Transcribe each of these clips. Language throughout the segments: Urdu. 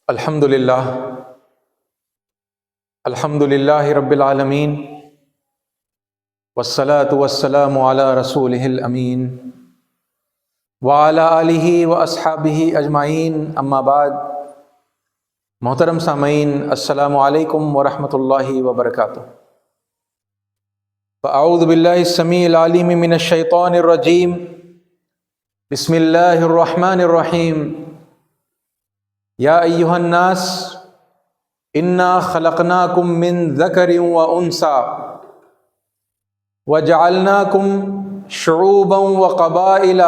الحمد للہ رب العالمین والصلاة والسلام علی رسولہ الامین وعلی آلہ واصحابہ اجمعین، اما بعد۔ محترم سامعین، السلام علیکم ورحمۃ اللہ وبرکاتہ۔ فاعوذ باللہ السمیع العلیم من الشیطان الرجیم، بسم اللہ الرحمن الرحیم۔ یا ایھا الناس انا خلقناکم من ذکر وانثی وجعلناکم شعوبا وقبائل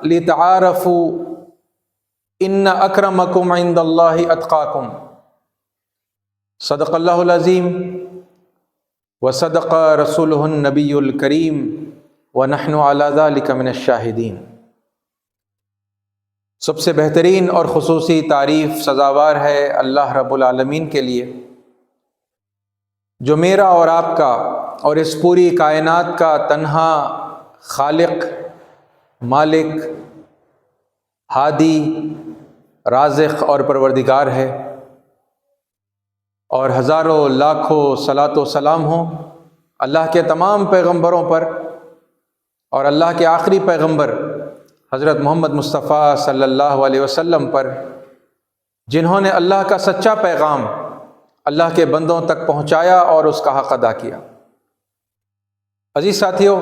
لتعارفوا ان اکرمکم عند اللہ اتقاکم۔ صدق اللہ العظیم وصدق رسولہ النبی الکریم ونحن علی ذلک من الشاہدین۔ سب سے بہترین اور خصوصی تعریف سزاوار ہے اللہ رب العالمین کے لیے، جو میرا اور آپ کا اور اس پوری کائنات کا تنہا خالق، مالک، ہادی، رازق اور پروردگار ہے، اور ہزاروں لاکھوں صلاۃ و سلام ہوں اللہ کے تمام پیغمبروں پر، اور اللہ کے آخری پیغمبر حضرت محمد مصطفیٰ صلی اللہ علیہ وسلم پر، جنہوں نے اللہ کا سچا پیغام اللہ کے بندوں تک پہنچایا اور اس کا حق ادا کیا۔ عزیز ساتھیوں،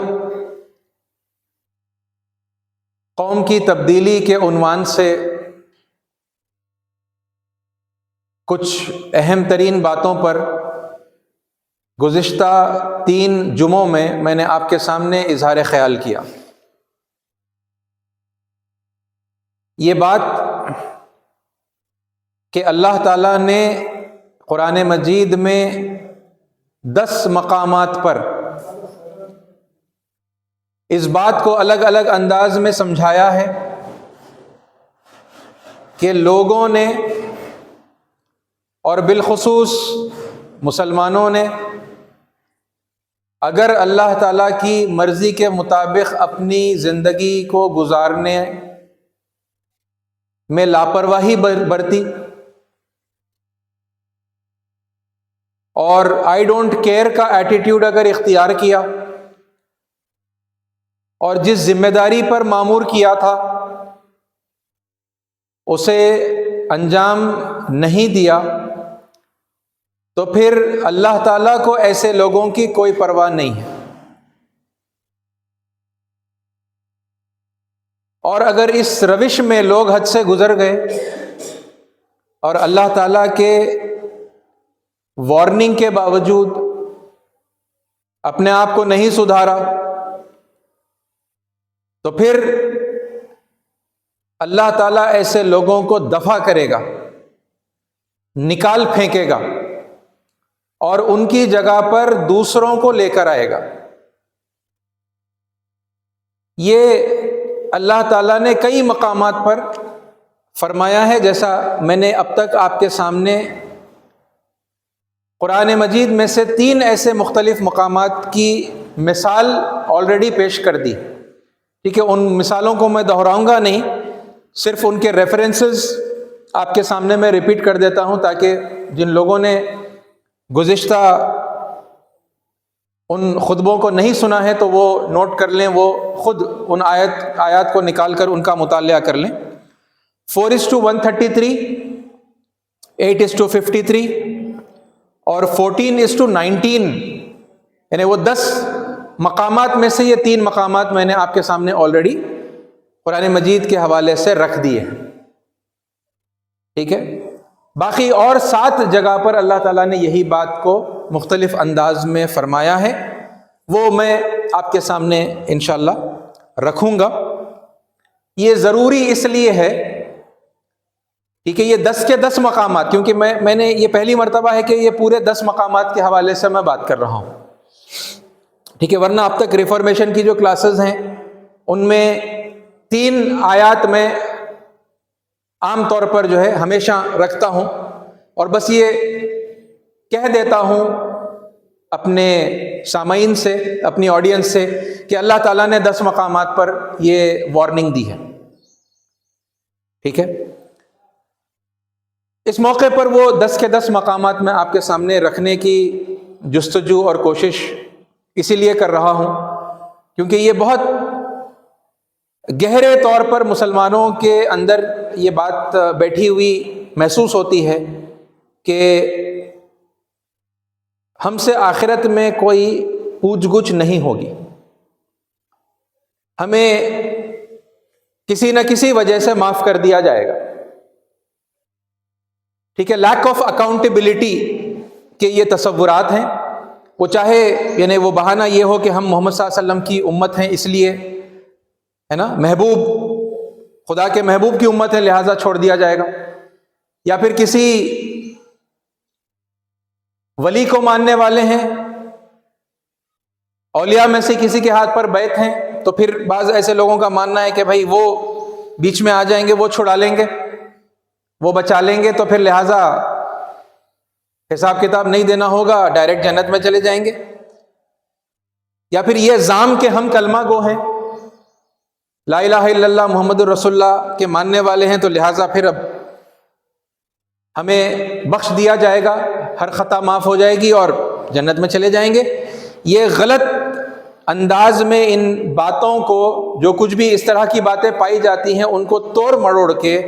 قوم کی تبدیلی کے عنوان سے کچھ اہم ترین باتوں پر گزشتہ 3 جمعوں میں نے آپ کے سامنے اظہار خیال کیا۔ یہ بات کہ اللہ تعالیٰ نے قرآن مجید میں 10 مقامات پر اس بات کو الگ الگ انداز میں سمجھایا ہے کہ لوگوں نے اور بالخصوص مسلمانوں نے اگر اللہ تعالیٰ کی مرضی کے مطابق اپنی زندگی کو گزارنے میں لاپرواہی برتی اور آئی ڈونٹ کیئر کا ایٹیٹیوڈ اگر اختیار کیا، اور جس ذمہ داری پر مامور کیا تھا اسے انجام نہیں دیا، تو پھر اللہ تعالیٰ کو ایسے لوگوں کی کوئی پرواہ نہیں ہے۔ اور اگر اس روش میں لوگ حد سے گزر گئے اور اللہ تعالیٰ کے وارننگ کے باوجود اپنے آپ کو نہیں سدھارا، تو پھر اللہ تعالیٰ ایسے لوگوں کو دفع کرے گا، نکال پھینکے گا، اور ان کی جگہ پر دوسروں کو لے کر آئے گا۔ یہ اللہ تعالیٰ نے کئی مقامات پر فرمایا ہے، جیسا میں نے اب تک آپ کے سامنے قرآن مجید میں سے 3 ایسے مختلف مقامات کی مثال آلریڈی پیش کر دی۔ ٹھیک ہے، ان مثالوں کو میں دہراؤں گا نہیں، صرف ان کے ریفرنسز آپ کے سامنے میں ریپیٹ کر دیتا ہوں، تاکہ جن لوگوں نے گزشتہ ان خطبوں کو نہیں سنا ہے تو وہ نوٹ کر لیں، وہ خود ان آیات کو نکال کر ان کا مطالعہ کر لیں۔ 4:133، 8:53 اور 14:19، یعنی وہ 10 مقامات میں سے یہ 3 مقامات میں نے آپ کے سامنے آلریڈی قرآن مجید کے حوالے سے رکھ دیے ہیں۔ ٹھیک ہے، باقی اور 7 جگہ پر اللہ تعالیٰ نے یہی بات کو مختلف انداز میں فرمایا ہے، وہ میں آپ کے سامنے انشاءاللہ رکھوں گا۔ یہ ضروری اس لیے ہے ٹھیک ہے، یہ 10 کے 10 مقامات، کیونکہ میں نے یہ پہلی مرتبہ ہے کہ یہ پورے 10 مقامات کے حوالے سے میں بات کر رہا ہوں۔ ٹھیک ہے، ورنہ اب تک ریفارمیشن کی جو کلاسز ہیں ان میں 3 آیات میں عام طور پر جو ہے ہمیشہ رکھتا ہوں، اور بس یہ کہہ دیتا ہوں اپنے سامعین سے، اپنی آڈینس سے، کہ اللہ تعالیٰ نے 10 مقامات پر یہ وارننگ دی ہے۔ ٹھیک ہے، اس موقع پر وہ 10 کے 10 مقامات میں آپ کے سامنے رکھنے کی جستجو اور کوشش اسی لیے کر رہا ہوں کیونکہ یہ بہت گہرے طور پر مسلمانوں کے اندر یہ بات بیٹھی ہوئی محسوس ہوتی ہے کہ ہم سے آخرت میں کوئی پوچھ گچھ نہیں ہوگی، ہمیں کسی نہ کسی وجہ سے معاف کر دیا جائے گا، ٹھیک ہے۔ لیک آف اکاؤنٹیبلٹی کے یہ تصورات ہیں، وہ چاہے یعنی وہ بہانہ یہ ہو کہ ہم محمد صلی اللہ علیہ وسلم کی امت ہیں اس لیے، ہے نا، محبوب خدا کے محبوب کی امت ہے لہٰذا چھوڑ دیا جائے گا، یا پھر کسی ولی کو ماننے والے ہیں، اولیاء میں سے کسی کے ہاتھ پر بیعت ہیں، تو پھر بعض ایسے لوگوں کا ماننا ہے کہ بھائی وہ بیچ میں آ جائیں گے، وہ چھڑا لیں گے، وہ بچا لیں گے، تو پھر لہٰذا حساب کتاب نہیں دینا ہوگا، ڈائریکٹ جنت میں چلے جائیں گے۔ یا پھر یہ زام کہ ہم کلمہ گو ہیں، لا الہ الا اللہ محمد الرسول اللہ کے ماننے والے ہیں، تو لہٰذا پھر اب ہمیں بخش دیا جائے گا، ہر خطا معاف ہو جائے گی اور جنت میں چلے جائیں گے۔ یہ غلط انداز میں ان باتوں کو، جو کچھ بھی اس طرح کی باتیں پائی جاتی ہیں، ان کو توڑ مروڑ کے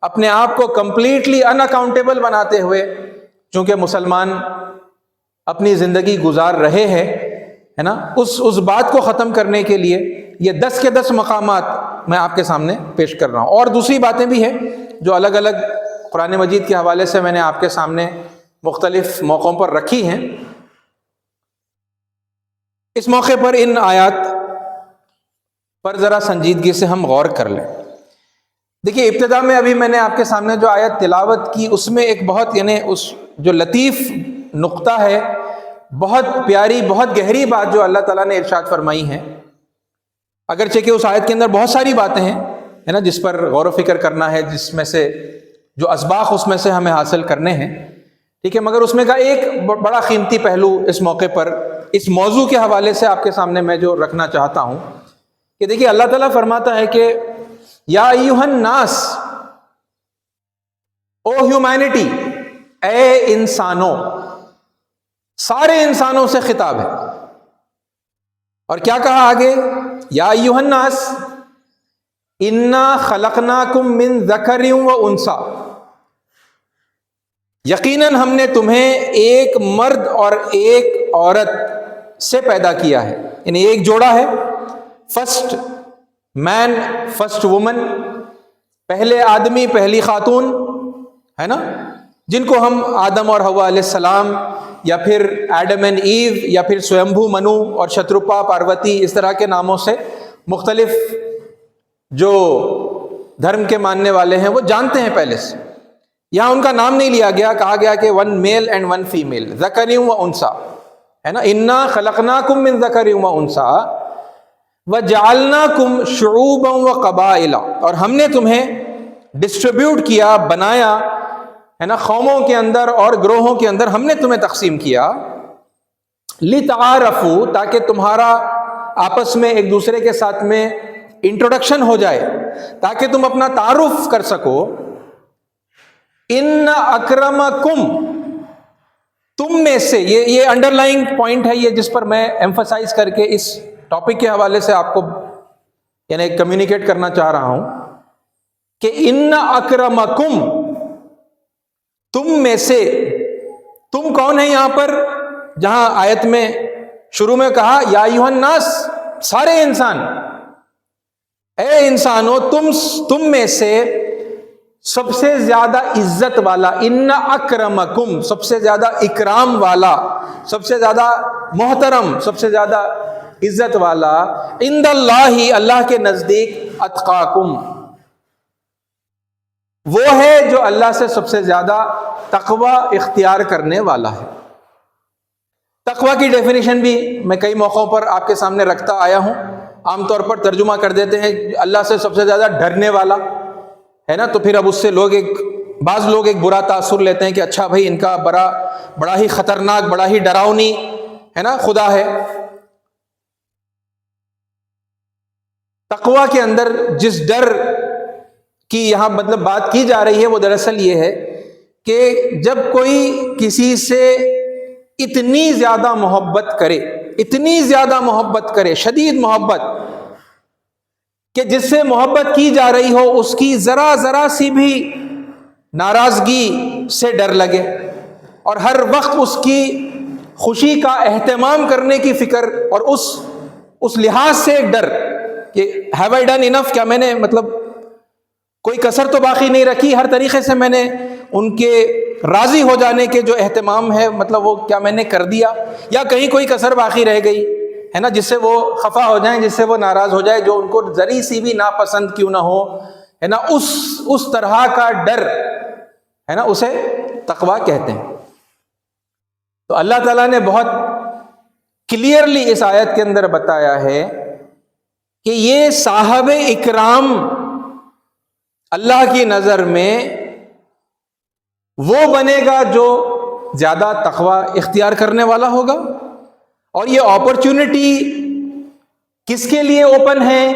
اپنے آپ کو کمپلیٹلی ان اکاؤنٹیبل بناتے ہوئے، چونکہ مسلمان اپنی زندگی گزار رہے ہیں، ہے نا، اس بات کو ختم کرنے کے لیے یہ 10 کے 10 مقامات میں آپ کے سامنے پیش کر رہا ہوں۔ اور دوسری باتیں بھی ہیں جو الگ الگ قرآن مجید کے حوالے سے میں نے آپ کے سامنے مختلف موقعوں پر رکھی ہیں۔ اس موقع پر ان آیات پر ذرا سنجیدگی سے ہم غور کر لیں۔ دیکھیے، ابتدا میں ابھی میں نے آپ کے سامنے جو آیت تلاوت کی، اس میں ایک بہت یعنی اس جو لطیف نقطہ ہے، بہت پیاری، بہت گہری بات جو اللہ تعالیٰ نے ارشاد فرمائی ہے، اگرچہ کہ اس آیت کے اندر بہت ساری باتیں ہیں، ہے نا، جس پر غور و فکر کرنا ہے، جس میں سے جو اسباق اس میں سے ہمیں حاصل کرنے ہیں، ٹھیک ہے، مگر اس میں کا ایک بڑا قیمتی پہلو اس موقع پر اس موضوع کے حوالے سے آپ کے سامنے میں جو رکھنا چاہتا ہوں کہ دیکھیے، اللہ تعالیٰ فرماتا ہے کہ یا ایھا الناس، او ہیومینٹی، اے انسانوں، سارے انسانوں سے خطاب ہے۔ اور کیا کہا آگے؟ یا ایھا الناس انا خلقناکم من ذکر و انثی، یقیناً ہم نے تمہیں ایک مرد اور ایک عورت سے پیدا کیا ہے، یعنی ایک جوڑا ہے، فرسٹ مین فرسٹ وومن، پہلے آدمی پہلی خاتون، ہے نا، جن کو ہم آدم اور حوا علیہ السلام، یا پھر ایڈم اینڈ ایو، یا پھر سویمبھو منو اور شتروپا پاروتی، اس طرح کے ناموں سے مختلف جو دھرم کے ماننے والے ہیں وہ جانتے ہیں پہلے سے۔ یہاں ان کا نام نہیں لیا گیا، کہا گیا کہ one male and one female, ذکر و انثی، ہے نا، انا خلقناکم من ذکر و انثی وجعلناکم شعوبا وقبائل، اور ہم نے تمہیں ڈسٹریبیوٹ کیا، بنایا، ہے نا، قوموں کے اندر اور گروہوں کے اندر ہم نے تمہیں تقسیم کیا، لتعارفوا، تاکہ تمہارا آپس میں ایک دوسرے کے ساتھ میں انٹروڈکشن ہو جائے، تاکہ تم اپنا تعارف کر سکو۔ ان اکرمکم، تم میں سے، یہ انڈر لائنگ پوائنٹ ہے یہ، جس پر میں ایمفسائز کر کے اس ٹاپک کے حوالے سے آپ کو یعنی کمیونیکیٹ کرنا چاہ رہا ہوں کہ ان اکرمکم، تم میں سے، تم کون ہے یہاں پر؟ جہاں آیت میں شروع میں کہا یا ایھا الناس، سارے انسان، اے انسانوں، تم میں سے سب سے زیادہ عزت والا، ان اکرمکم، سب سے زیادہ اکرام والا، سب سے زیادہ محترم، سب سے زیادہ عزت والا، عند اللہ، اللہ کے نزدیک، اتقاکم، وہ ہے جو اللہ سے سب سے زیادہ تقوی اختیار کرنے والا ہے۔ تقوی کی ڈیفینیشن بھی میں کئی موقعوں پر آپ کے سامنے رکھتا آیا ہوں، عام طور پر ترجمہ کر دیتے ہیں اللہ سے سب سے زیادہ ڈرنے والا، ہے نا، تو پھر اب اس سے بعض لوگ ایک برا تاثر لیتے ہیں کہ اچھا بھائی ان کا بڑا ہی خطرناک، بڑا ہی ڈراؤنی، ہے نا، خدا ہے۔ تقوی کے اندر جس ڈر کی یہاں مطلب بات کی جا رہی ہے وہ دراصل یہ ہے کہ جب کوئی کسی سے اتنی زیادہ محبت کرے، اتنی زیادہ محبت کرے، شدید محبت، کہ جس سے محبت کی جا رہی ہو اس کی ذرا سی بھی ناراضگی سے ڈر لگے، اور ہر وقت اس کی خوشی کا اہتمام کرنے کی فکر، اور اس لحاظ سے ایک ڈر کہ ہیو آئی ڈن انف، کیا میں نے کوئی کسر تو باقی نہیں رکھی، ہر طریقے سے میں نے ان کے راضی ہو جانے کے جو اہتمام ہے وہ کیا میں نے کر دیا، یا کہیں کوئی کسر باقی رہ گئی ہے نا، جس سے وہ خفا ہو جائیں، جس سے وہ ناراض ہو جائے، جو ان کو ذری سی بھی ناپسند کیوں نہ ہو ہے نا، اس طرح کا ڈر ہے نا، اسے تقویٰ کہتے ہیں۔ تو اللہ تعالیٰ نے بہت کلیئرلی اس آیت کے اندر بتایا ہے کہ یہ صاحب اکرام اللہ کی نظر میں وہ بنے گا جو زیادہ تقویٰ اختیار کرنے والا ہوگا۔ اور یہ اپرچونٹی کس کے لیے اوپن ہے؟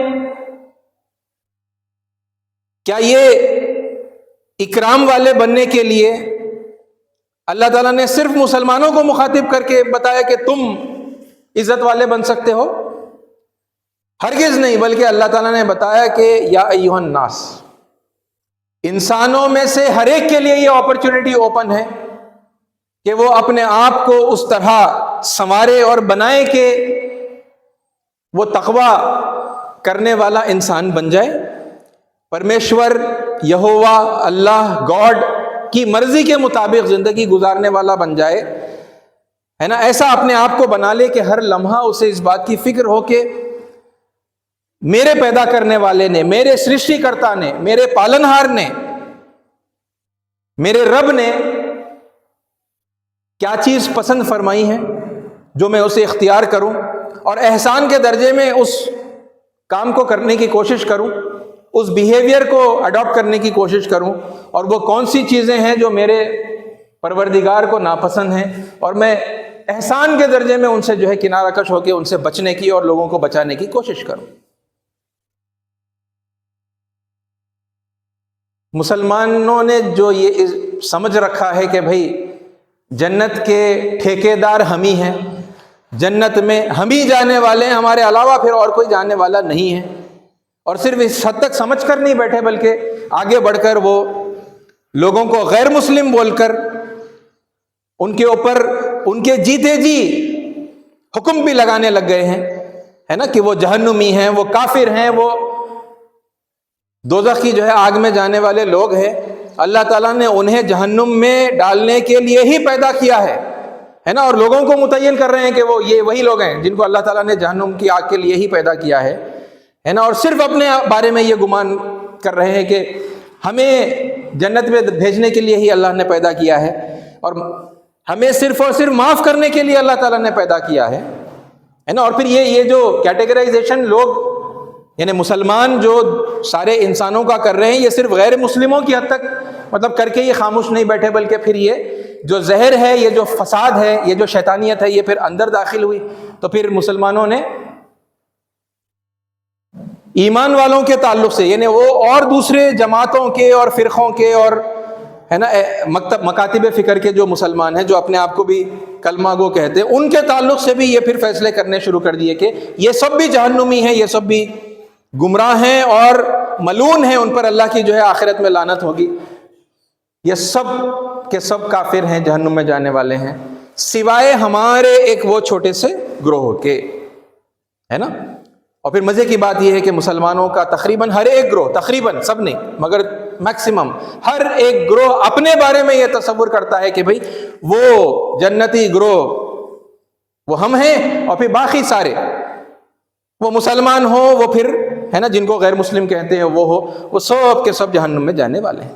کیا یہ اکرام والے بننے کے لیے اللہ تعالیٰ نے صرف مسلمانوں کو مخاطب کر کے بتایا کہ تم عزت والے بن سکتے ہو؟ ہرگز نہیں، بلکہ اللہ تعالیٰ نے بتایا کہ یا ایھا الناس، انسانوں میں سے ہر ایک کے لیے یہ اپرچونٹی اوپن ہے کہ وہ اپنے آپ کو اس طرح سنوارے اور بنائے کہ وہ تقویٰ کرنے والا انسان بن جائے، پرمیشور یہوہ اللہ گاڈ کی مرضی کے مطابق زندگی گزارنے والا بن جائے ہے نا، ایسا اپنے آپ کو بنا لے کہ ہر لمحہ اسے اس بات کی فکر ہو کہ میرے پیدا کرنے والے نے، میرے سرشٹی کرتا نے، میرے پالنہار نے، میرے رب نے کیا چیز پسند فرمائی ہے جو میں اسے اختیار کروں، اور احسان کے درجے میں اس کام کو کرنے کی کوشش کروں، اس بیہیویئر کو اڈاپٹ کرنے کی کوشش کروں، اور وہ کون سی چیزیں ہیں جو میرے پروردگار کو ناپسند ہیں، اور میں احسان کے درجے میں ان سے جو ہے کنارہ کش ہو کے ان سے بچنے کی اور لوگوں کو بچانے کی کوشش کروں۔ مسلمانوں نے جو یہ سمجھ رکھا ہے کہ بھئی جنت کے ٹھیکیدار ہم ہی ہیں، جنت میں ہم ہی جانے والے ہیں، ہمارے علاوہ پھر اور کوئی جانے والا نہیں ہے، اور صرف اس حد تک سمجھ کر نہیں بیٹھے بلکہ آگے بڑھ کر وہ لوگوں کو غیر مسلم بول کر ان کے اوپر ان کے جیتے جی حکم بھی لگانے لگ گئے ہیں ہے نا، کہ وہ جہنمی ہیں، وہ کافر ہیں، وہ دوزخ کی جو ہے آگ میں جانے والے لوگ ہیں۔ اللہ تعالیٰ نے انہیں جہنم میں ڈالنے کے لیے ہی پیدا کیا ہے نا، اور لوگوں کو متعین کر رہے ہیں کہ وہ یہ وہی لوگ ہیں جن کو اللہ تعالیٰ نے جہنم کی آگ کے لیے ہی پیدا کیا ہے نا، اور صرف اپنے بارے میں یہ گمان کر رہے ہیں کہ ہمیں جنت میں بھیجنے کے لیے ہی اللہ نے پیدا کیا ہے، اور ہمیں صرف اور صرف معاف کرنے کے لیے اللہ تعالیٰ نے پیدا کیا ہے نا۔ اور پھر یہ جو کیٹیگرائزیشن لوگ یعنی مسلمان جو سارے انسانوں کا کر رہے ہیں، یہ صرف غیر مسلموں کی حد تک کر کے یہ خاموش نہیں بیٹھے، بلکہ پھر یہ جو زہر ہے، یہ جو فساد ہے، یہ جو شیطانیت ہے، یہ پھر اندر داخل ہوئی، تو پھر مسلمانوں نے ایمان والوں کے تعلق سے یعنی وہ اور دوسرے جماعتوں کے اور فرقوں کے اور ہے نا مکاتب فکر کے جو مسلمان ہیں جو اپنے آپ کو بھی کلمہ گو کہتے ہیں، ان کے تعلق سے بھی یہ پھر فیصلے کرنے شروع کر دیے کہ یہ سب بھی جہنمی ہیں، یہ سب بھی گمراہ ہیں اور ملعون ہیں، ان پر اللہ کی جو ہے آخرت میں لعنت ہوگی، یہ سب کے سب کافر ہیں، جہنم میں جانے والے ہیں، سوائے ہمارے ایک وہ چھوٹے سے گروہ کے ہے نا۔ اور پھر مزے کی بات یہ ہے کہ مسلمانوں کا تقریباً ہر ایک گروہ، تقریباً سب نہیں مگر میکسیمم ہر ایک گروہ اپنے بارے میں یہ تصور کرتا ہے کہ بھئی وہ جنتی گروہ وہ ہم ہیں، اور پھر باقی سارے وہ مسلمان ہو، وہ پھر ہے نا جن کو غیر مسلم کہتے ہیں وہ سب کے سب جہنم میں جانے والے ہیں۔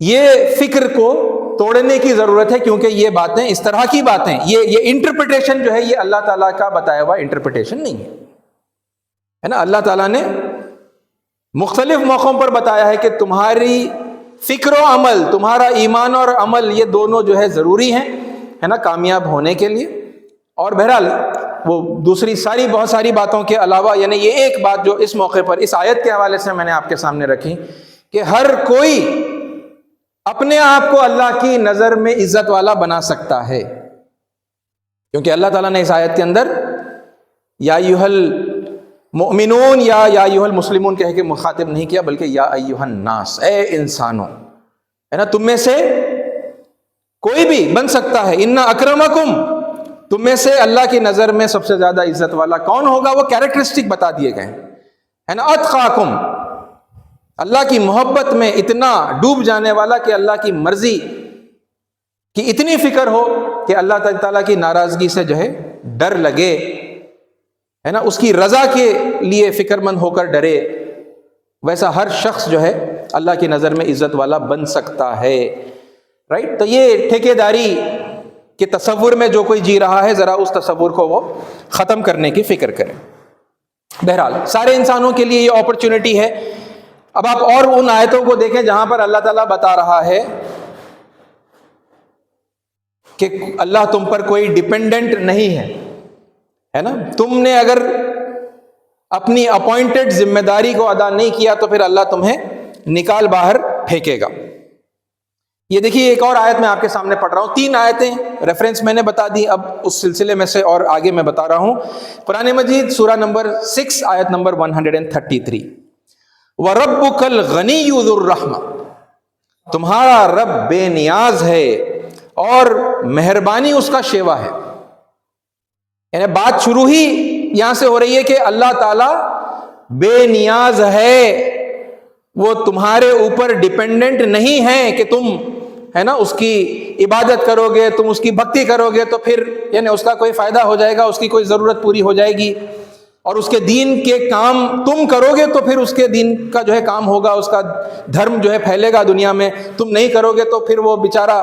یہ فکر کو توڑنے کی ضرورت ہے، کیونکہ یہ باتیں اس طرح کی باتیں یہ انٹرپریٹیشن جو ہے یہ اللہ تعالیٰ کا بتایا ہوا انٹرپریٹیشن نہیں ہے نا۔ اللہ تعالیٰ نے مختلف موقعوں پر بتایا ہے کہ تمہاری فکر و عمل، تمہارا ایمان اور عمل یہ دونوں جو ہے ضروری ہیں ہے نا کامیاب ہونے کے لیے۔ اور بہرحال وہ دوسری ساری بہت ساری باتوں کے علاوہ یعنی یہ ایک بات جو اس موقع پر اس آیت کے حوالے سے میں نے آپ کے سامنے رکھی کہ ہر کوئی اپنے آپ کو اللہ کی نظر میں عزت والا بنا سکتا ہے، کیونکہ اللہ تعالیٰ نے اس آیت کے اندر یا ایھا المؤمنون یا ایھا المسلمون کہہ کے مخاطب نہیں کیا، بلکہ یا ایھا الناس، اے انسانوں، ہے نا، تم میں سے کوئی بھی بن سکتا ہے۔ ان اکرمکم، تم میں سے اللہ کی نظر میں سب سے زیادہ عزت والا کون ہوگا، وہ کیریکٹرسٹک بتا دیے گئے ہیں، ہے نا۔ اتقاکم، اللہ کی محبت میں اتنا ڈوب جانے والا کہ اللہ کی مرضی کی اتنی فکر ہو کہ اللہ تعالیٰ کی ناراضگی سے جو ہے ڈر لگے، ہے نا، اس کی رضا کے لیے فکر مند ہو کر ڈرے، ویسا ہر شخص جو ہے اللہ کی نظر میں عزت والا بن سکتا ہے، رائٹ۔ تو یہ ٹھیکیداری کے تصور میں جو کوئی جی رہا ہے، ذرا اس تصور کو وہ ختم کرنے کی فکر کرے۔ بہرحال سارے انسانوں کے لیے یہ اپرچونٹی ہے۔ اب آپ اور ان آیتوں کو دیکھیں جہاں پر اللہ تعالیٰ بتا رہا ہے کہ اللہ تم پر کوئی ڈیپینڈنٹ نہیں ہے نا۔ تم نے اگر اپنی اپوائنٹڈ ذمہ داری کو ادا نہیں کیا تو پھر اللہ تمہیں نکال باہر پھینکے گا۔ یہ دیکھیے ایک اور آیت میں آپ کے سامنے پڑھ رہا ہوں، 3 آیتیں ریفرنس میں نے بتا دی، اب اس سلسلے میں سے اور آگے میں بتا رہا ہوں۔ قرآن مجید سورہ نمبر 6 آیت نمبر 133، وَرَبُّكَ الْغَنِيُّ ذُو الرَّحْمَةِ، تمہارا رب بے نیاز ہے اور مہربانی اس کا شیوا ہے۔ یعنی بات شروع ہی یہاں سے ہو رہی ہے کہ اللہ تعالی بے نیاز ہے، وہ تمہارے اوپر ڈیپینڈنٹ نہیں ہے کہ تم، ہے نا، اس کی عبادت کرو گے، تم اس کی بھکتی کرو گے تو پھر یعنی اس کا کوئی فائدہ ہو جائے گا، اس کی کوئی ضرورت پوری ہو جائے گی، اور اس کے دین کے کام تم کرو گے تو پھر اس کے دین کا جو ہے کام ہوگا، اس کا دھرم جو ہے پھیلے گا دنیا میں، تم نہیں کرو گے تو پھر وہ بیچارہ،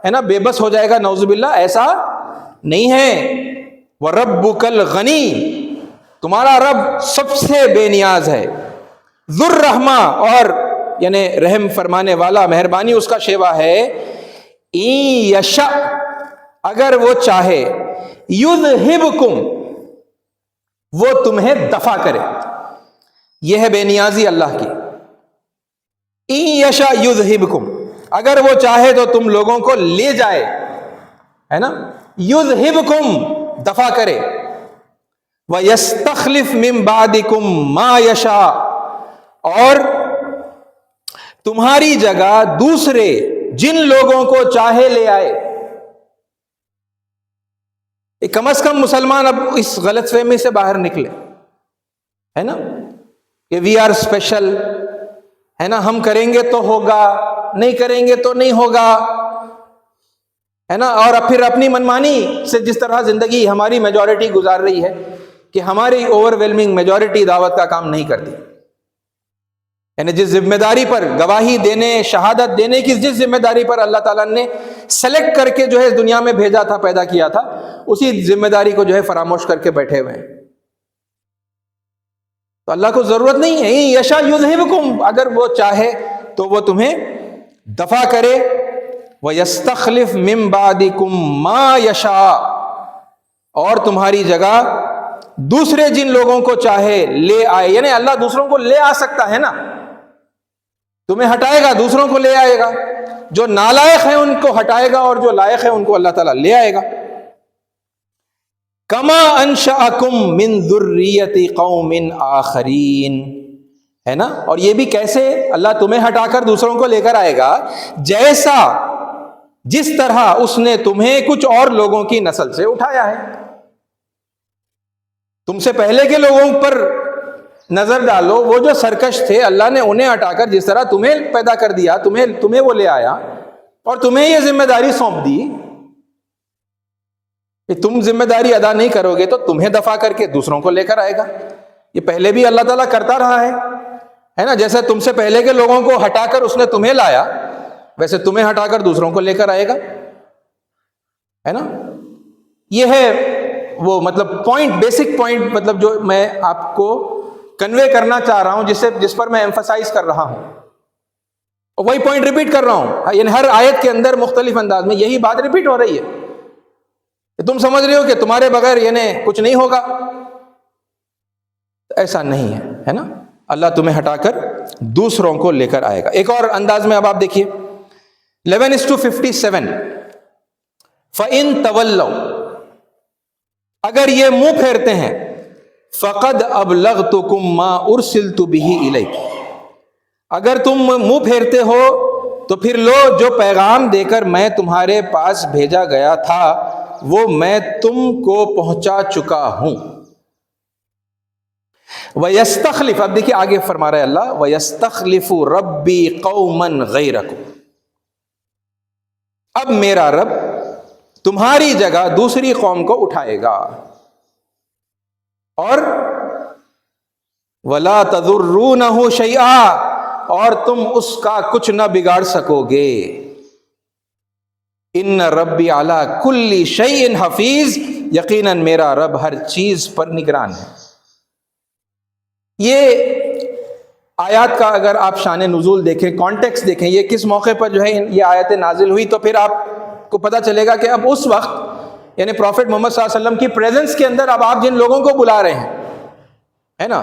ہے نا، بے بس ہو جائے گا، نعوذ باللہ۔ ایسا نہیں ہے۔ وَرَبُّكَ الْغَنِيُّ، تمہارا رب سب سے بے نیاز ہے، ذو الرحمہ، اور یعنی رحم فرمانے والا، مہربانی اس کا شیوا ہے۔ اِن یشاء، اگر وہ چاہے، یذہبکم، وہ تمہیں دفع کرے۔ یہ ہے بے نیازی اللہ کی۔ اِن یشاء یذہبکم، اگر وہ چاہے تو تم لوگوں کو لے جائے، ہے نا، یذہبکم، دفع کرے، وَيَسْتَخْلِفْ مِن بَعْدِكُم مَا یشاء، اور تمہاری جگہ دوسرے جن لوگوں کو چاہے لے آئے۔ کم از کم مسلمان اب اس غلط فہمی سے باہر نکلے، ہے نا، کہ وی آر اسپیشل، ہے نا، ہم کریں گے تو ہوگا، نہیں کریں گے تو نہیں ہوگا، ہے نا، اور پھر اپنی منمانی سے جس طرح زندگی ہماری میجورٹی گزار رہی ہے کہ ہماری اوور ویلمنگ میجورٹی دعوت کا کام نہیں کرتی، یعنی جس ذمہ داری پر گواہی دینے، شہادت دینے کی جس ذمہ داری پر اللہ تعالیٰ نے سلیکٹ کر کے جو ہے دنیا میں بھیجا تھا، پیدا کیا تھا، اسی ذمہ داری کو جو ہے فراموش کر کے بیٹھے ہوئے ہیں۔ تو اللہ کو ضرورت نہیں ہے، یشاء یذہبکم، اگر وہ چاہے تو وہ تمہیں دفع کرے، وَيَسْتَخْلِفْ مِن بَعْدِكُم مَا یشاء، اور تمہاری جگہ دوسرے جن لوگوں کو چاہے لے آئے۔ یعنی اللہ دوسروں کو لے آ سکتا ہے نا، تمہیں ہٹائے گا، دوسروں کو لے آئے گا، جو نالائق ہیں ان کو ہٹائے گا اور جو لائق ہیں ان کو اللہ تعالیٰ لے آئے گا۔ کما انشأکم من ذریۃ قوم آخرین، ہے نا، اور یہ بھی کیسے اللہ تمہیں ہٹا کر دوسروں کو لے کر آئے گا، جیسا جس طرح اس نے تمہیں کچھ اور لوگوں کی نسل سے اٹھایا ہے۔ تم سے پہلے کے لوگوں پر نظر ڈالو، وہ جو سرکش تھے، اللہ نے انہیں ہٹا کر جس طرح تمہیں پیدا کر دیا، تمہیں وہ لے آیا اور تمہیں یہ ذمہ داری سونپ دی کہ تم ذمہ داری ادا نہیں کرو گے تو تمہیں دفع کر کے دوسروں کو لے کر آئے گا۔ یہ پہلے بھی اللہ تعالیٰ کرتا رہا ہے نا، جیسے تم سے پہلے کے لوگوں کو ہٹا کر اس نے تمہیں لایا، ویسے تمہیں ہٹا کر دوسروں کو لے کر آئے گا، ہے نا۔ یہ ہے وہ مطلب پوائنٹ، بیسک پوائنٹ، مطلب جو میں آپ کو کنوے کرنا چاہ رہا ہوں، جس پر میں ایمفسائز کر رہا ہوں، اور وہی پوائنٹ ریپیٹ کر رہا ہوں، یعنی ہر آیت کے اندر مختلف انداز میں یہی بات ریپیٹ ہو رہی ہے کہ تم سمجھ رہے ہو کہ تمہارے بغیر یعنی کچھ نہیں ہوگا، ایسا نہیں ہے نا، اللہ تمہیں ہٹا کر دوسروں کو لے کر آئے گا۔ ایک اور انداز میں اب آپ دیکھیے، 11:57 فَإِن تَوَلَّوْا، اگر یہ منہ پھیرتے ہیں، فَقَدْ أَبْلَغْتُكُمْ مَا أُرْسِلْتُ بِهِ إِلَيْكُمْ، اگر تم منہ پھیرتے ہو تو پھر لو جو پیغام دے کر میں تمہارے پاس بھیجا گیا تھا وہ میں تم کو پہنچا چکا ہوں۔ وَيَسْتَخْلِفُ، اب دیکھیے آگے فرما رہا ہے اللہ، وَيَسْتَخْلِفُ رَبِّي قَوْمًا غَيْرَكُمْ، اب میرا رب تمہاری جگہ دوسری قوم کو اٹھائے گا، اور وَلَا تَضُرُّونَهُ شَيْئًا، اور تم اس کا کچھ نہ بگاڑ سکو گے۔ ان ربی علی کل شیء حفیظ، یقیناً میرا رب ہر چیز پر نگران ہے۔ یہ آیات کا اگر آپ شان نزول دیکھیں، کانٹیکس دیکھیں، یہ کس موقع پر جو ہے یہ آیتیں نازل ہوئی، تو پھر آپ کو پتہ چلے گا کہ اب اس وقت یعنی پروفٹ محمد صلی اللہ علیہ وسلم کی پریزنس کے اندر اب آپ جن لوگوں کو بلا رہے ہیں، ہے نا،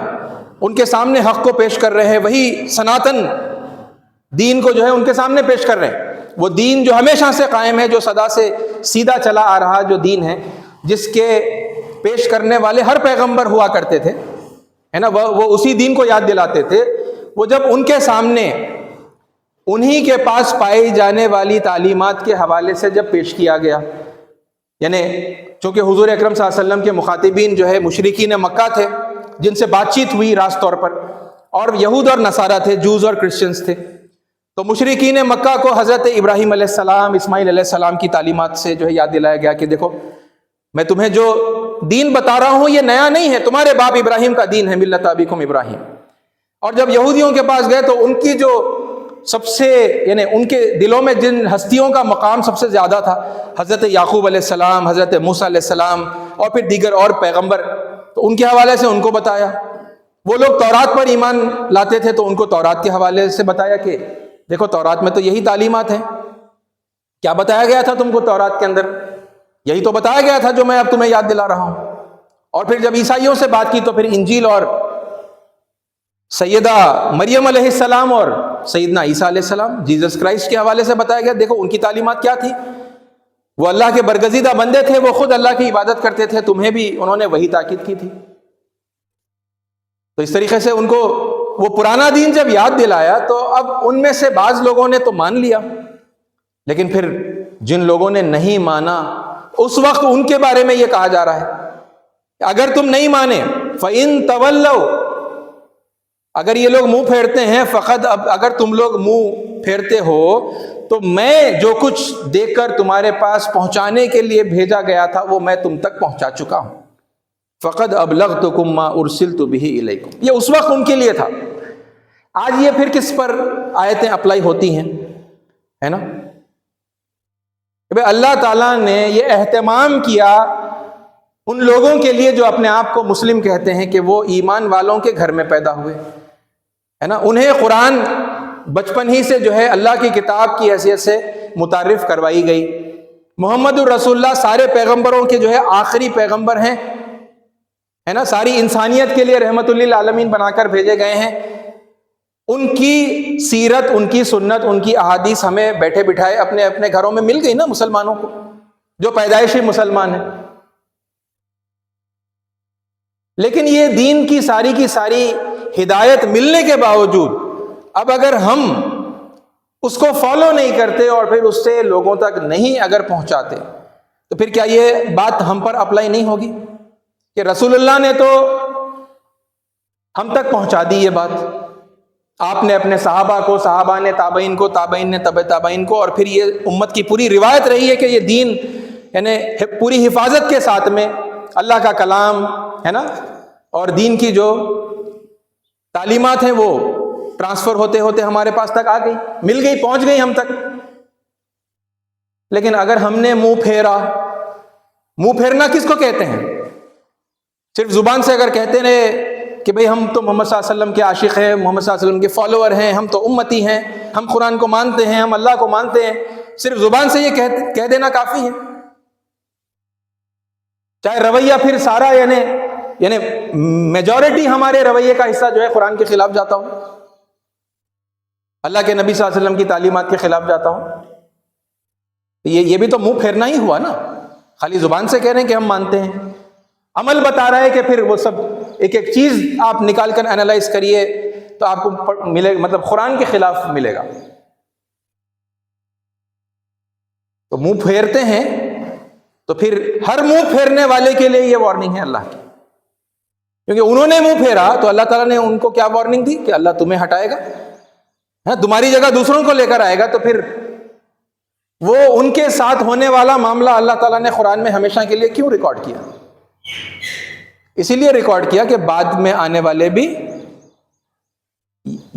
ان کے سامنے حق کو پیش کر رہے ہیں، وہی سناتن دین کو جو ہے ان کے سامنے پیش کر رہے ہیں، وہ دین جو ہمیشہ سے قائم ہے، جو صدا سے سیدھا چلا آ رہا جو دین ہے، جس کے پیش کرنے والے ہر پیغمبر ہوا کرتے تھے، ہے نا، وہ اسی دین کو یاد دلاتے تھے۔ وہ جب ان کے سامنے انہی کے پاس پائی جانے والی تعلیمات کے حوالے سے جب پیش کیا گیا، یعنی چونکہ حضور اکرم صلی اللہ علیہ وسلم کے مخاطبین جو ہے مشرکین مکہ تھے، جن سے بات چیت ہوئی راست طور پر، اور یہود اور نصارہ تھے، جوز اور کرسچنز تھے، تو مشرکین مکہ کو حضرت ابراہیم علیہ السلام، اسماعیل علیہ السلام کی تعلیمات سے جو ہے یاد دلایا گیا کہ دیکھو میں تمہیں جو دین بتا رہا ہوں یہ نیا نہیں ہے، تمہارے باپ ابراہیم کا دین ہے، ملت ابیکم ابراہیم۔ اور جب یہودیوں کے پاس گئے تو ان کی جو سب سے یعنی ان کے دلوں میں جن ہستیوں کا مقام سب سے زیادہ تھا، حضرت یعقوب علیہ السلام، حضرت موسیٰ علیہ السلام، اور پھر دیگر اور پیغمبر، تو ان کے حوالے سے ان کو بتایا۔ وہ لوگ تورات پر ایمان لاتے تھے تو ان کو تورات کے حوالے سے بتایا کہ دیکھو تورات میں تو یہی تعلیمات ہیں، کیا بتایا گیا تھا تم کو تورات کے اندر، یہی تو بتایا گیا تھا جو میں اب تمہیں یاد دلا رہا ہوں۔ اور پھر جب عیسائیوں سے بات کی تو پھر انجیل اور سیدہ مریم علیہ السلام اور سیدنا عیسیٰ علیہ السلام، جیزس کرائسٹ کے حوالے سے بتایا گیا، دیکھو ان کی تعلیمات کیا تھی، وہ اللہ کے برگزیدہ بندے تھے، وہ خود اللہ کی عبادت کرتے تھے، تمہیں بھی انہوں نے وہی تاکید کی تھی۔ تو اس طریقے سے ان کو وہ پرانا دین جب یاد دلایا تو اب ان میں سے بعض لوگوں نے تو مان لیا، لیکن پھر جن لوگوں نے نہیں مانا اس وقت ان کے بارے میں یہ کہا جا رہا ہے کہ اگر تم نہیں مانے فَإِن تَوَلَّوْا، اگر یہ لوگ منہ پھیرتے ہیں، فقط اگر تم لوگ منہ پھیرتے ہو تو میں جو کچھ دے کر تمہارے پاس پہنچانے کے لیے بھیجا گیا تھا وہ میں تم تک پہنچا چکا ہوں۔ فَقَدْ أَبْلَغْتُكُمْ مَا أُرْسِلْتُ بِهِ إِلَيْكُمْ، یہ اس وقت ان کے لیے تھا۔ آج یہ پھر کس پر آیتیں اپلائی ہوتی ہیں، ہے نا، کہ اللہ تعالیٰ نے یہ اہتمام کیا ان لوگوں کے لیے جو اپنے آپ کو مسلم کہتے ہیں کہ وہ ایمان والوں کے گھر میں پیدا ہوئے، ہے نا، انہیں قرآن بچپن ہی سے جو ہے اللہ کی کتاب کی حیثیت سے متعارف کروائی گئی۔ محمد الرسول اللہ سارے پیغمبروں کے جو ہے آخری پیغمبر ہیں، ہے نا، ساری انسانیت کے لیے رحمت للعالمین بنا کر بھیجے گئے ہیں۔ ان کی سیرت، ان کی سنت، ان کی احادیث ہمیں بیٹھے بٹھائے اپنے اپنے گھروں میں مل گئی نا مسلمانوں کو، جو پیدائشی مسلمان ہیں۔ لیکن یہ دین کی ساری ہدایت ملنے کے باوجود اب اگر ہم اس کو فالو نہیں کرتے اور پھر اس سے لوگوں تک نہیں اگر پہنچاتے تو پھر کیا یہ بات ہم پر اپلائی نہیں ہوگی کہ رسول اللہ نے تو ہم تک پہنچا دی یہ بات، آپ نے اپنے صحابہ کو، صحابہ نے تابعین کو، تابعین نے تبع تابعین کو، اور پھر یہ امت کی پوری روایت رہی ہے کہ یہ دین یعنی پوری حفاظت کے ساتھ میں اللہ کا کلام، ہے نا، اور دین کی جو تعلیمات ہیں وہ ٹرانسفر ہوتے ہوتے ہمارے پاس تک آ گئی، مل گئی، پہنچ گئی ہم تک۔ لیکن اگر ہم نے منہ پھیرا، منہ پھیرنا کس کو کہتے ہیں؟ صرف زبان سے اگر کہتے رہے کہ بھئی ہم تو محمد صلی اللہ علیہ وسلم کے عاشق ہیں، محمد صلی اللہ علیہ وسلم کے فالوور ہیں، ہم تو امتی ہیں، ہم قرآن کو مانتے ہیں، ہم اللہ کو مانتے ہیں، صرف زبان سے یہ کہہ دینا کافی ہے؟ چاہے رویہ پھر سارا یعنی میجورٹی ہمارے رویے کا حصہ جو ہے قرآن کے خلاف جاتا ہو، اللہ کے نبی صلی اللہ علیہ وسلم کی تعلیمات کے خلاف جاتا ہو، یہ بھی تو منہ پھیرنا ہی ہوا نا، خالی زبان سے کہہ رہے ہیں کہ ہم مانتے ہیں، عمل بتا رہا ہے کہ پھر وہ سب ایک ایک چیز آپ نکال کر انالائز کریے تو آپ کو ملے، مطلب قرآن کے خلاف ملے گا۔ تو منہ پھیرتے ہیں تو پھر ہر منہ پھیرنے والے کے لیے یہ وارننگ ہے اللہ کی، کیونکہ انہوں نے منہ پھیرا تو اللہ تعالیٰ نے ان کو کیا وارننگ دی کہ اللہ تمہیں ہٹائے گا، تمہاری جگہ دوسروں کو لے کر آئے گا۔ تو پھر وہ ان کے ساتھ ہونے والا معاملہ اللہ تعالیٰ نے قرآن میں ہمیشہ کے لیے کیوں ریکارڈ کیا؟ اسی لیے ریکارڈ کیا کہ بعد میں آنے والے بھی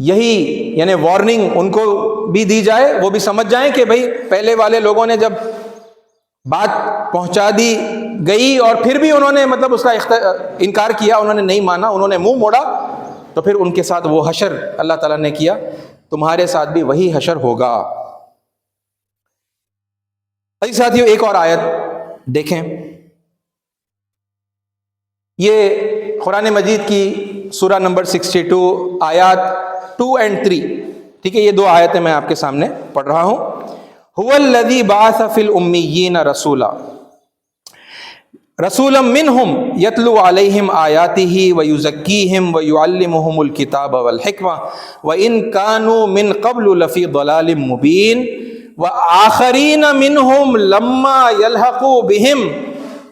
یہی، یعنی وارننگ ان کو بھی دی جائے، وہ بھی سمجھ جائیں کہ بھئی پہلے والے لوگوں نے جب بات پہنچا دی گئی اور پھر بھی انہوں نے مطلب اس کا انکار کیا، انہوں نے نہیں مانا، انہوں نے منہ موڑا، تو پھر ان کے ساتھ وہ حشر اللہ تعالیٰ نے کیا، تمہارے ساتھ بھی وہی حشر ہوگا۔ اسی ساتھیوں ایک اور آیت دیکھیں، یہ قرآن مجید کی سورہ نمبر 62 آیات 2 اور 3، ٹھیک ہے، یہ دو آیتیں میں آپ کے سامنے پڑھ رہا ہوں۔ هو الذی بعث فی الامیین رسولا رسولا منہم یتلو علیہم آیاتہ ویزکیہم ویعلمہم الکتاب والحکمہ وان کانوا من قبل لفی ضلال مبین وآخرین منہم لما یلحقوا بہم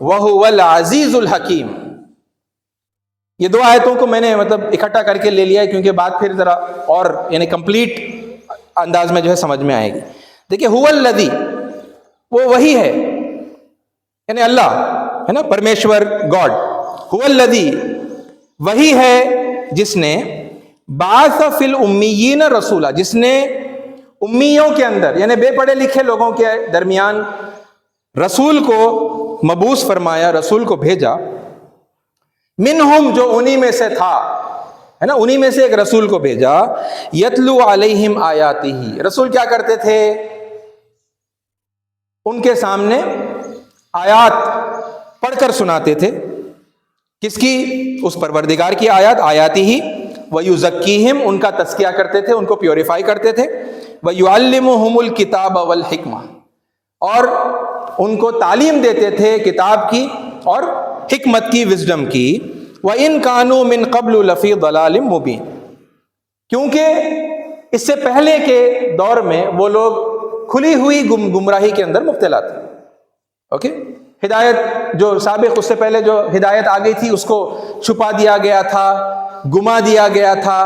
وہو العزیز الحکیم۔ یہ دو آیتوں کو میں نے مطلب اکٹھا کر کے لے لیا ہے کیونکہ بات پھر ذرا اور یعنی کمپلیٹ انداز میں جو ہے سمجھ میں آئے گی۔ دیکھیں، هو الذی، وہ وہی ہے، یعنی اللہ ہے نا، پرمیشور گاڈ، هو الذی، وہی ہے جس نے بعث فی الامیین رسولا، جس نے امیوں کے اندر یعنی بے پڑھے لکھے لوگوں کے درمیان رسول کو مبعوث فرمایا، رسول کو بھیجا، منہم، جو انہی میں سے تھا، ہے نا، انہی میں سے ایک رسول کو بھیجا، یتلو علیہم آیاتہ، رسول کیا کرتے تھے؟ ان کے سامنے آیات پڑھ کر سناتے تھے، کس کی؟ اس پروردگار کی آیات، آیاتی ہی، وَيُزَكِّيهِمْ، ان کا تزکیہ کرتے تھے، ان کو پیوریفائی کرتے تھے، وَيُعَلِّمُهُمُ الْكِتَابَ وَالْحِكْمَةَ، اور ان کو تعلیم دیتے تھے کتاب کی اور حکمت کی، وزڈم کی، وَإِن كَانُوا مِن قَبْلُ لَفِي ضَلَالٍ مُبِينٍ، کیونکہ اس سے پہلے کے دور میں وہ لوگ کھلی ہوئی گمراہی کے اندر مبتلا تھے۔ اوکے، ہدایت جو سابق، اس سے پہلے جو ہدایت آ گئی تھی اس کو چھپا دیا گیا تھا، گما دیا گیا تھا،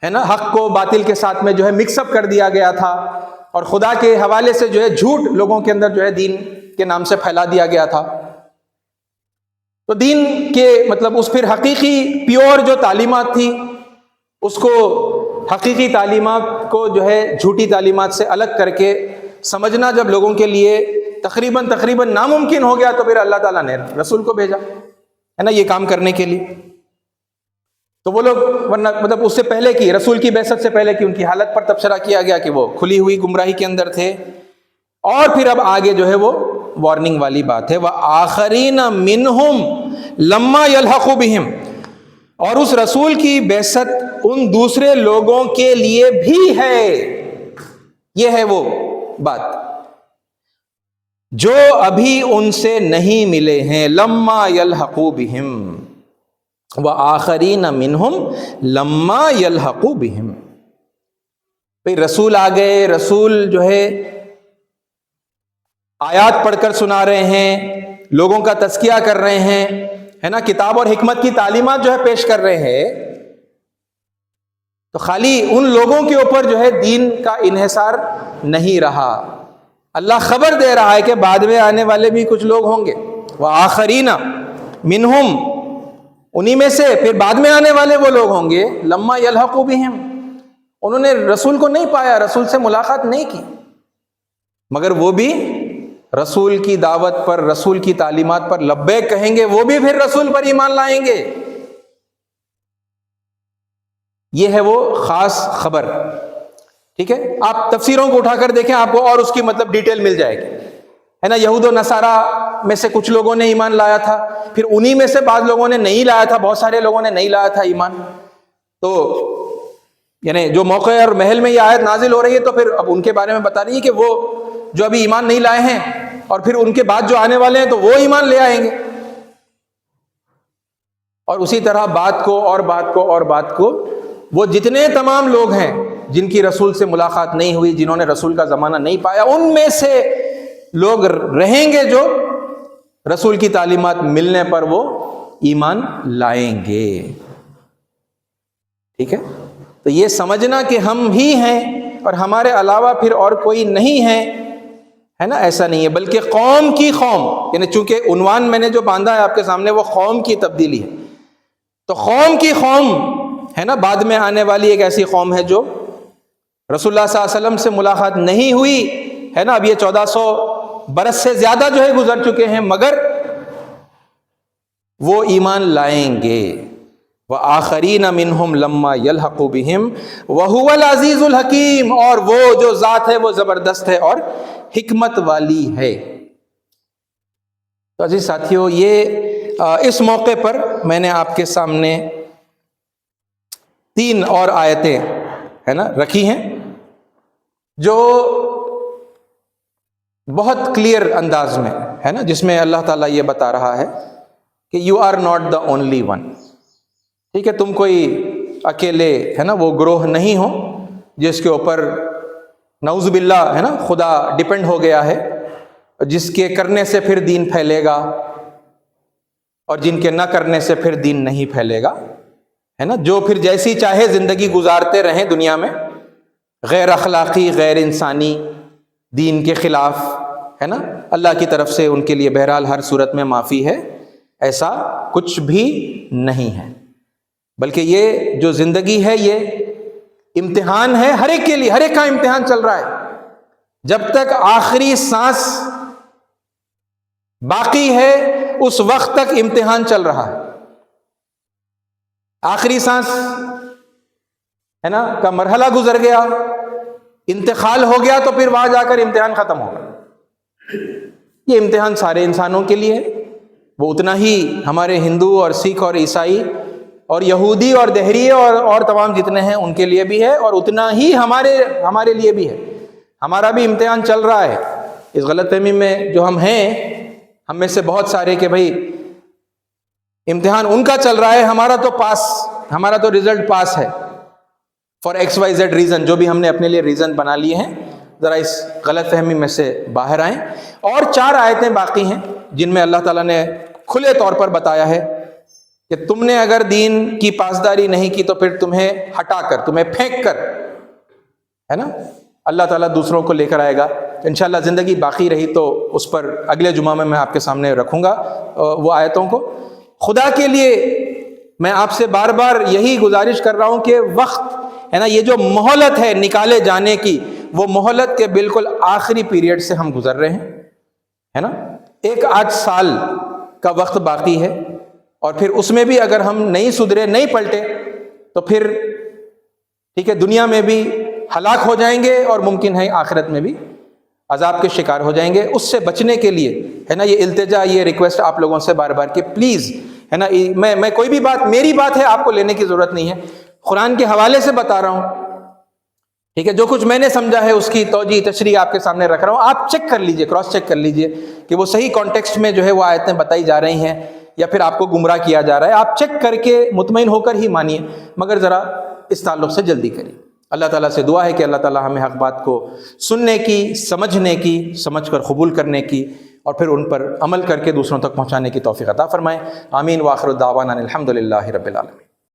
ہے نا، حق کو باطل کے ساتھ میں جو ہے مکس اپ کر دیا گیا تھا، اور خدا کے حوالے سے جو ہے جھوٹ لوگوں کے اندر جو ہے دین کے نام سے پھیلا دیا گیا تھا۔ تو دین کے مطلب اس پھر حقیقی پیور جو تعلیمات تھی، اس کو حقیقی تعلیمات کو جو ہے جھوٹی تعلیمات سے الگ کر کے سمجھنا جب لوگوں کے لیے تقریباً ناممکن ہو گیا، تو پھر اللہ تعالیٰ نے رسول کو بھیجا، ہے نا، یہ کام کرنے کے لیے۔ تو وہ لوگ ورنہ مطلب اس سے پہلے کی، رسول کی بعثت سے پہلے کی ان کی حالت پر تبصرہ کیا گیا کہ وہ کھلی ہوئی گمراہی کے اندر تھے، اور پھر اب آگے جو ہے وہ وارننگ والی بات ہے، وَآخَرِينَ مِنْهُمْ لَمَّا يَلْحَقُوا بِهِمْ، اور اس رسول کی بعثت ان دوسرے لوگوں کے لیے بھی ہے۔ یہ ہے وہ بات جو ابھی ان سے نہیں ملے ہیں، لما یلحقوا بہم، وآخرین منہم لما یلحقوا بہم۔ بھئی رسول آ گئے، رسول جو ہے آیات پڑھ کر سنا رہے ہیں، لوگوں کا تزکیہ کر رہے ہیں، ہے نا، کتاب اور حکمت کی تعلیمات جو ہے پیش کر رہے ہیں، تو خالی ان لوگوں کے اوپر جو ہے دین کا انحصار نہیں رہا، اللہ خبر دے رہا ہے کہ بعد میں آنے والے بھی کچھ لوگ ہوں گے، وآخرین منہم، انہی میں سے پھر بعد میں آنے والے وہ لوگ ہوں گے، لما یلحقوا بہم، انہوں نے رسول کو نہیں پایا، رسول سے ملاقات نہیں کی، مگر وہ بھی رسول کی دعوت پر، رسول کی تعلیمات پر لبیک کہیں گے، وہ بھی پھر رسول پر ایمان لائیں گے۔ یہ ہے وہ خاص خبر، ٹھیک ہے۔ آپ تفسیروں کو اٹھا کر دیکھیں، آپ کو اور اس کی مطلب ڈیٹیل مل جائے گی، ہے نا۔ یہود و نصارہ میں سے کچھ لوگوں نے ایمان لایا تھا، پھر انہی میں سے بعض لوگوں نے نہیں لایا تھا، بہت سارے لوگوں نے نہیں لایا تھا ایمان۔ تو یعنی جو موقع اور محل میں یہ آیت نازل ہو رہی ہے، تو پھر اب ان کے بارے میں بتا رہی ہے کہ وہ جو ابھی ایمان نہیں لائے ہیں، اور پھر ان کے بعد جو آنے والے ہیں تو وہ ایمان لے آئیں گے. اور اسی طرح بات کو اور بات کو اور بات کو وہ جتنے تمام لوگ ہیں جن کی رسول سے ملاقات نہیں ہوئی، جنہوں نے رسول کا زمانہ نہیں پایا، ان میں سے لوگ رہیں گے جو رسول کی تعلیمات ملنے پر وہ ایمان لائیں گے. ٹھیک ہے؟ تو یہ سمجھنا کہ ہم ہی ہیں اور ہمارے علاوہ پھر اور کوئی نہیں ہے نا، ایسا نہیں ہے. بلکہ قوم کی قوم، یعنی چونکہ عنوان میں نے جو باندھا ہے آپ کے سامنے وہ قوم کی تبدیلی ہے، تو قوم کی قوم ہے نا، بعد میں آنے والی ایک ایسی قوم ہے جو رسول اللہ صلی اللہ علیہ وسلم سے ملاقات نہیں ہوئی ہے نا. اب یہ 1400 برس سے زیادہ جو ہے گزر چکے ہیں، مگر وہ ایمان لائیں گے. وَآخَرِينَ مِنْهُمْ لَمَّا يَلْحَقُوا بِهِمْ وَهُوَ الْعَزِيزُ الْحَكِيمُ، اور وہ جو ذات ہے وہ زبردست ہے اور حکمت والی ہے. تو عزیز ساتھیو، یہ اس موقع پر میں نے آپ کے سامنے 3 اور آیتیں ہے نا رکھی ہیں جو بہت کلیئر انداز میں ہے نا، جس میں اللہ تعالیٰ یہ بتا رہا ہے کہ you are not the only one. ٹھیک ہے، تم کوئی اکیلے ہے نا وہ گروہ نہیں ہو جس کے اوپر نعوذ باللہ ہے نا خدا ڈیپینڈ ہو گیا ہے، جس کے کرنے سے پھر دین پھیلے گا اور جن کے نہ کرنے سے پھر دین نہیں پھیلے گا ہے نا. جو پھر جیسی چاہے زندگی گزارتے رہیں دنیا میں، غیر اخلاقی، غیر انسانی، دین کے خلاف ہے نا، اللہ کی طرف سے ان کے لیے بہرحال ہر صورت میں معافی ہے. ایسا کچھ بھی نہیں ہے، بلکہ یہ جو زندگی ہے یہ امتحان ہے ہر ایک کے لیے. ہر ایک کا امتحان چل رہا ہے. جب تک آخری سانس باقی ہے اس وقت تک امتحان چل رہا ہے. آخری سانس ہے نا کا مرحلہ گزر گیا، انتقال ہو گیا، تو پھر وہاں جا کر امتحان ختم ہوگا. یہ امتحان سارے انسانوں کے لیے ہے. وہ اتنا ہی ہمارے ہندو اور سکھ اور عیسائی اور یہودی اور دہریے اور تمام جتنے ہیں ان کے لیے بھی ہے، اور اتنا ہی ہمارے لیے بھی ہے. ہمارا بھی امتحان چل رہا ہے. اس غلط فہمی میں جو ہم ہیں، ہم میں سے بہت سارے کہ بھائی امتحان ان کا چل رہا ہے، ہمارا تو رزلٹ پاس ہے for X Y Z reason. جو بھی ہم نے اپنے لیے ریزن بنا لیے ہیں، ذرا اس غلط فہمی میں سے باہر آئیں. اور 4 آیتیں باقی ہیں جن میں اللہ تعالیٰ نے کھلے طور پر بتایا ہے کہ تم نے اگر دین کی پاسداری نہیں کی تو پھر تمہیں ہٹا کر، تمہیں پھینک کر ہے نا اللہ تعالیٰ دوسروں کو لے کر آئے گا. انشاءاللہ زندگی باقی رہی تو اس پر اگلے جمعہ میں آپ کے سامنے رکھوں گا وہ آیتوں کو. خدا کے لیے میں آپ سے بار بار یہی گزارش کر رہا ہوں کہ وقت ہے نا، یہ جو مہلت ہے نکالے جانے کی، وہ مہلت کے بالکل آخری پیریڈ سے ہم گزر رہے ہیں ہے نا. 1 سال کا وقت باقی ہے، اور پھر اس میں بھی اگر ہم نہیں سدھرے، نہیں پلٹے، تو پھر ٹھیک ہے دنیا میں بھی ہلاک ہو جائیں گے اور ممکن ہے آخرت میں بھی عذاب کے شکار ہو جائیں گے. اس سے بچنے کے لیے ہے نا یہ التجا، یہ ریکویسٹ آپ لوگوں سے بار بار کہ پلیز ہے نا، میں کوئی بھی بات میری بات ہے آپ کو لینے کی ضرورت نہیں ہے، قرآن کے حوالے سے بتا رہا ہوں. ٹھیک ہے، جو کچھ میں نے سمجھا ہے اس کی توجیہ تشریح آپ کے سامنے رکھ رہا ہوں. آپ چیک کر لیجئے، کراس چیک کر لیجئے کہ وہ صحیح کانٹیکسٹ میں جو ہے وہ آیتیں بتائی جا رہی ہیں یا پھر آپ کو گمراہ کیا جا رہا ہے. آپ چیک کر کے مطمئن ہو کر ہی مانیے، مگر ذرا اس تعلق سے جلدی کریے. اللہ تعالیٰ سے دعا ہے کہ اللہ تعالیٰ ہمیں حق بات کو سننے کی، سمجھنے کی، سمجھ کر قبول کرنے کی، اور پھر ان پر عمل کر کے دوسروں تک پہنچانے کی توفیق عطا فرمائے. آمین. وآخر الدعوانا الحمد للہ رب العالمین.